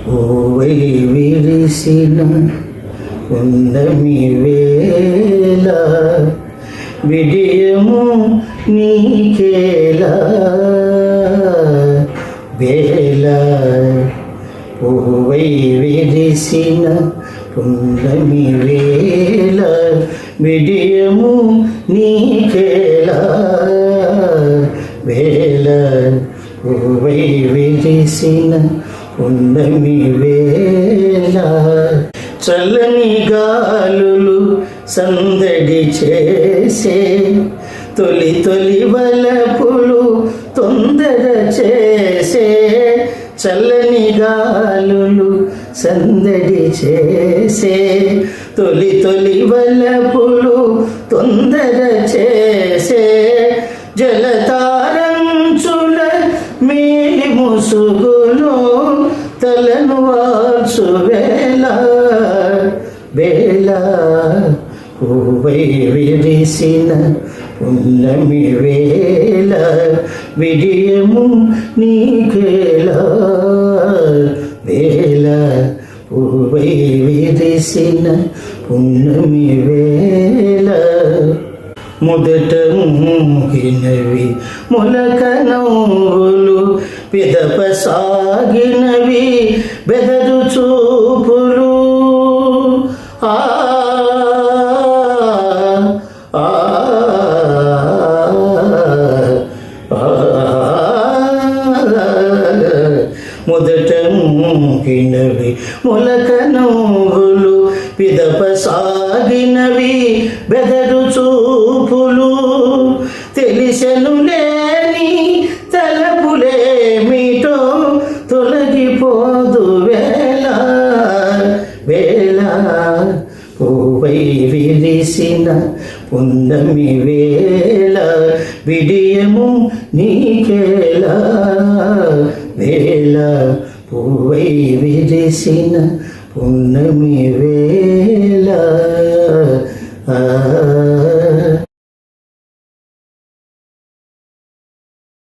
పూవై విరిసిన పున్నమి వేళ విడియము నీకేలా వేళ పూవై విరిసిన పున్నమి వేళ విడియము నీకేలా వేళ పూవై విరిసిన పున్నమి వేళ చల్లని గాలులు సందడి చేసే తొలి తొలి వలపులు తొందర చేసే చల్లని గాలులు సందడి చేసే తొలి తొలి వలపులు తొందర చేసే జలతారంచుల మేలి ముసుగును తలను వాల్సు వేళ వేళ పూవై విరిసిన పున్నమి వేళ విడియము నీకేలా వేళ పూవై విరిసిన పున్నమి వేళ మొదట మూగినవి మొలక నవ్వులు పిదప సాగినవి బెదరు చూపులు ఆ మొదట మూగినవి మొలక నవ్వులు పిదప సాగినవి బెదరు చూపులు తెలిసెను లేని తలపులేమిటో తొలగిపోదు వేళ వేళ పూవై విరిసిన పున్నమి వేళ విడియము నీకేలా వేళ పూవై విరిసిన పున్నమి వేళ